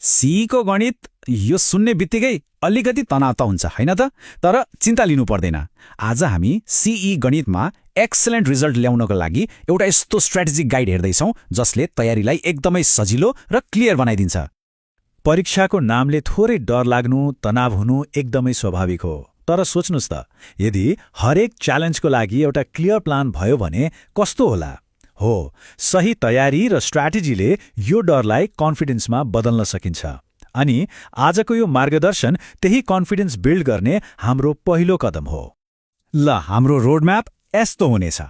सीईको गणित यो सुन्ने बित्तिकै अलिकति तनाव त हुन्छ हैन त, तर चिन्ता लिनु पर्दैन। आज हामी सीई गणितमा एक्सलेन्ट रिजल्ट ल्याउनको लागि एउटा यस्तो स्ट्र्याटेजिक गाइड हेर्दैछौँ जसले तयारीलाई एकदमै सजिलो र क्लियर बनाइदिन्छ। परीक्षाको नामले थोरै डर लाग्नु, तनाव हुनु एकदमै स्वाभाविक हो। तर सोच्नुस् त, यदि हरेक च्यालेन्जको लागि एउटा क्लियर प्लान भयो भने कस्तो होला? हो, सही तयारी र स्ट्र्याटेजीले यो डरलाई कन्फिडेन्समा बदल्न सकिन्छ। अनि आजको यो मार्गदर्शन त्यही कन्फिडेन्स बिल्ड गर्ने हाम्रो पहिलो कदम हो। ल, हाम्रो रोडम्याप यस्तो हुनेछ।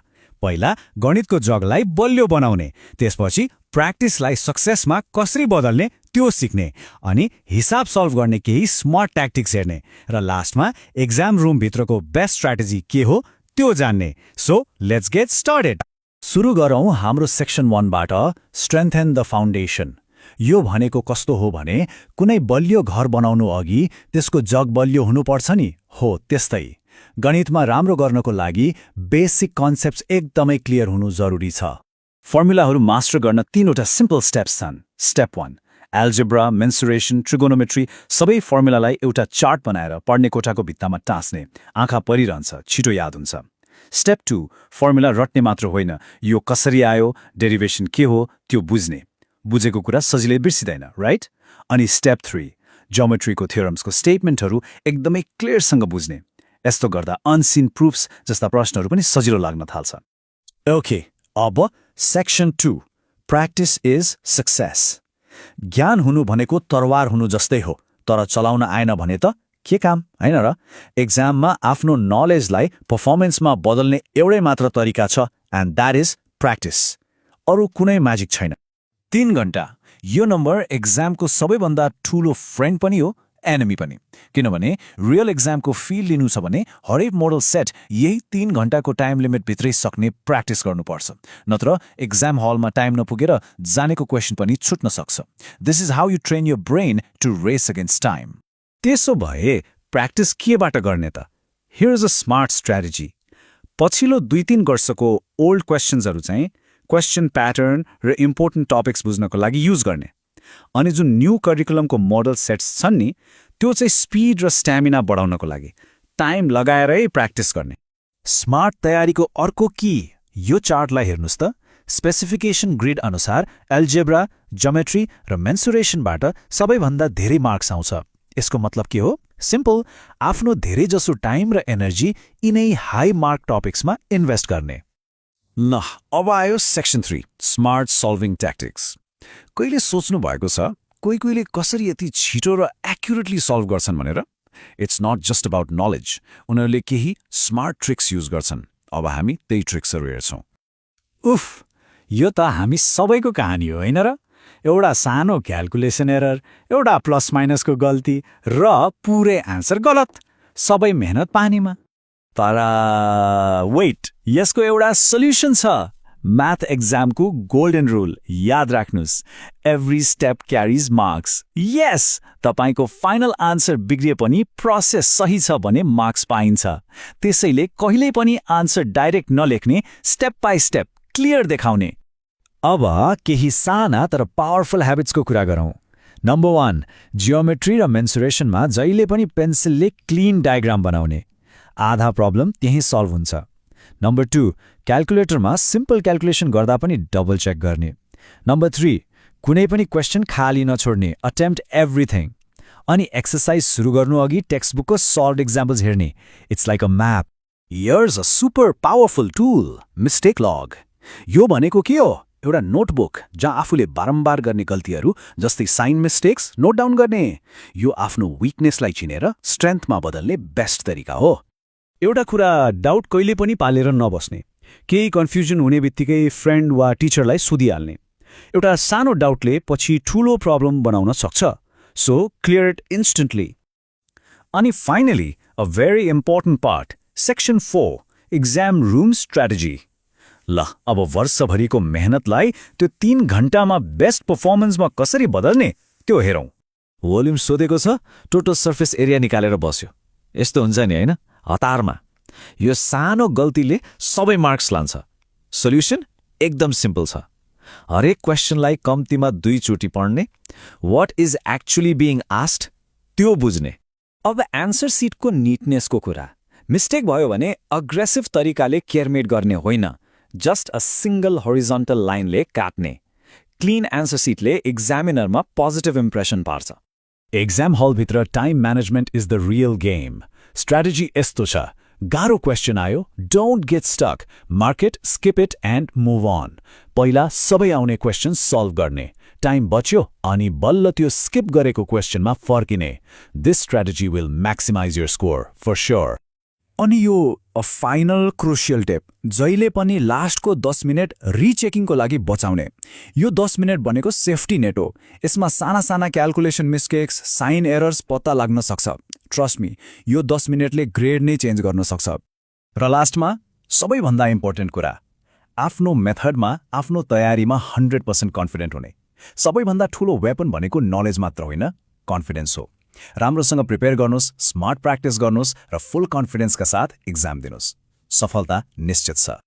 पहिला गणितको जगलाई बलियो बनाउने, त्यसपछि प्र्याक्टिसलाई सक्सेसमा कसरी बदल्ने त्यो सिक्ने, अनि हिसाब सल्भ गर्ने केही स्मार्ट ट्याक्टिक्स हेर्ने, र लास्टमा एक्जाम रुमभित्रको बेस्ट स्ट्र्याटेजी के हो त्यो जान्ने। So let's get started. सुरु गरौँ हाम्रो सेक्सन 1 बाट, स्ट्रेन्थेन द फाउन्डेसन। यो भनेको कस्तो हो भने, कुनै बलियो घर बनाउनु अघि त्यसको जग बलियो हुनुपर्छ नि। हो त्यस्तै, गणितमा राम्रो गर्नको लागि बेसिक कन्सेप्ट्स एकदमै क्लियर हुनु जरुरी छ। फर्मुलाहरू मास्टर गर्न 3वटा सिम्पल स्टेप्स छन्। स्टेप 1, एल्जेब्रा, मेन्सुरेसन, ट्रिगोनोमेट्री सबै फर्मुलालाई एउटा चार्ट बनाएर पढ्ने कोठाको भित्तामा टाँस्ने। आँखा परिरहन्छ, छिटो याद हुन्छ। स्टेप 2, फर्मुला रट्ने मात्र होइन, यो कसरी आयो, डेरिभेसन के हो त्यो बुझ्ने। बुझेको कुरा सजिलै बिर्सिदैन, राइट? अनि स्टेप 3, ज्योमेट्रीको थ्योरम्सको स्टेटमेन्टहरू एकदमै क्लियरसँग बुझ्ने। यस्तो गर्दा अनसिन प्रुफ्स जस्ता प्रश्नहरू पनि सजिलो लाग्न थाल्छ। ओके, अब सेक्सन 2, प्र्याक्टिस इज सक्सेस। ज्ञान हुनु भनेको तरवार हुनु जस्तै हो, तर चलाउन आएन भने त के काम, हैन र? एक्जाममा आफ्नो नलेजलाई पर्फर्मेन्समा बदल्ने एउटै मात्र तरिका छ, एन्ड द्याट इज प्र्याक्टिस। अरू कुनै म्याजिक छैन। 3 घण्टा, यो नम्बर एक्जामको सबैभन्दा ठूलो फ्रेन्ड पनि हो, एनिमी पनि। किनभने रियल एक्जामको फिल लिनु छ भने हरेक मोडल सेट यही 3 घण्टाको टाइम लिमिटभित्रै सक्ने प्र्याक्टिस गर्नुपर्छ, नत्र एक्जाम हलमा टाइम नपुगेर जानेको क्वेसन पनि छुट्न सक्छ। This is how you train your brain to race against time. त्यसो भए प्र्याक्टिस केबाट गर्ने त? Here is a smart strategy. पछिल्लो 2-3 वर्षको ओल्ड क्वेसन्सहरू चाहिँ क्वेसन प्याटर्न र इम्पोर्टेन्ट टपिक्स बुझ्नको लागि युज गर्ने, अनि जुन न्यू करिकुलमको मोडल सेट्स छन् नि, त्यो चाहिँ स्पिड र स्ट्यामिना बढाउनको लागि टाइम लगाएरै प्र्याक्टिस गर्ने। स्मार्ट तयारीको अर्को की यो चार्टलाई हेर्नुस् त। स्पेसिफिकेसन ग्रिड अनुसार एल्जेब्रा, ज्योमेट्री र मेन्सुरेसनबाट सबैभन्दा धेरै मार्क्स आउँछ। यसको मतलब के हो? सिम्पल, आफ्नो धेरैजसो टाइम र एनर्जी यिनै हाई मार्क टपिक्समा इन्भेस्ट गर्ने। ल, अब आयो सेक्सन 3, स्मार्ट सल्भिङ ट्याक्टिक्स। कहिले सोच्नु भएको छ कोहीले कसरी यति छिटो र एक्युरेटली सल्भ गर्छन् भनेर? It's not just about knowledge, उनीहरूले केही स्मार्ट ट्रिक्स युज गर्छन्। अब हामी त्यही ट्रिक्सहरू हेर्छौँ। उफ, यो त हामी सबैको कहानी हो, होइन र? एउटा सानो क्याल्कुलेसन एरर, एउटा प्लस माइनसको गल्ती र पुरै आन्सर गलत, सबै मेहनत पानीमा। तर वेट, यसको एउटा सल्युसन छ। म्याथ एक्जामको गोल्डन रुल याद राख्नुस्, एभ्री स्टेप क्यारिज मार्क्स। यस, तपाईको फाइनल आन्सर बिग्रिए पनि प्रोसेस सही छ भने मार्क्स पाइन्छ। त्यसैले कहिल्यै पनि आन्सर डाइरेक्ट नलेख्ने, स्टेप बाई स्टेप क्लियर देखाउने। अब केही साना तर पावरफुल ह्याबिट्सको कुरा गरौँ। नम्बर 1, जियोमेट्री र मेन्सुरेसनमा जहिले पनि पेन्सिलले क्लिन डायग्राम बनाउने। आधा प्रब्लम त्यही सल्भ हुन्छ। नम्बर 2, क्याल्कुलेटरमा सिम्पल क्याल्कुलेसन गर्दा पनि डबल चेक गर्ने। नम्बर 3, कुनै पनि क्वेसन खाली नछोड्ने, अटेम्प्ट एभ्रिथिङ। अनि एक्सर्साइज सुरु गर्नु अघि टेक्स्टबुकको सल्भ एक्जाम्पल्स हेर्ने। It's like a map. Here's a super powerful tool, mistake log. यो भनेको के हो? एउटा नोटबुक जहाँ आफूले बारम्बार गर्ने गल्तीहरू जस्तै साइन मिस्टेक्स नोट डाउन गर्ने। यो आफ्नो विकनेसलाई चिनेर स्ट्रेन्थमा बदल्ने बेस्ट तरिका हो। एउटा कुरा, डाउट कहिले पनि पालेर नबस्ने। केही कन्फ्युजन हुने बित्तिकै फ्रेन्ड वा टिचरलाई सोधिहाल्ने। एउटा सानो डाउटले पछि ठूलो प्रब्लम बनाउन सक्छ। So clear it instantly. अनि finally, a very important part, section 4, exam room strategy. ल, अब वर्षभरिको मेहनतलाई त्यो 3 घण्टामा बेस्ट पर्फर्मेन्समा कसरी बदल्ने त्यो हेरौँ। भोल्युम सोधेको छ, टोटल सर्फेस एरिया निकालेर बस्यो। यस्तो हुन्छ नि, होइन? हतारमा यो सानो गल्तीले सबै मार्क्स लान्छ। सोल्युसन एकदम सिम्पल छ। हरेक क्वेसनलाई कम्तीमा 2 चोटि पढ्ने, what is actually being asked त्यो बुझ्ने। अब एन्सर सिटको निटनेसको कुरा, मिस्टेक भयो भने अग्रेसिभ तरिकाले केयरमेट गर्ने होइन, जस्ट अ सिंगल होरिजोन्टल लाइनले काट्ने। क्लिन एन्सर सिटले एक्जामिनरमा पोजिटिभ इम्प्रेसन पार्छ। एक्जाम हलभित्र time management is the real game. Strategy यस्तो छ, गाह्रो क्वेसन आयो, don't get stuck, mark it, skip it and move on. पहिला सबै आउने क्वेसन सल्भ गर्ने, टाइम बच्यो अनि बल्ल त्यो स्किप गरेको क्वेसनमा फर्किने। This strategy will maximise your score for sure. अनि यो फाइनल क्रुसियल टेप, जहिले पनि लास्टको 10 मिनट रिचेकिङको लागि बचाउने। यो 10 मिनट भनेको सेफ्टी नेट हो। यसमा साना साना क्याल्कुलेसन मिस्टेक्स, साइन एरर्स पत्ता लाग्न सक्छ। ट्रस्ट मी, यो 10 मिनटले ग्रेड नै चेन्ज गर्न सक्छ। र लास्टमा सबैभन्दा इम्पोर्टेन्ट कुरा, आफ्नो मेथडमा, आफ्नो तयारीमा 100% कन्फिडेन्ट हुने। सबैभन्दा ठूलो वेपन भनेको नलेज मात्र होइन, कन्फिडेन्स हो। राम्रोसँग प्रिपेयर गर्नुहोस्, स्मार्ट प्र्याक्टिस गर्नुहोस् र फुल कन्फिडेन्सका साथ एक्जाम दिनुहोस्। सफलता निश्चित छ।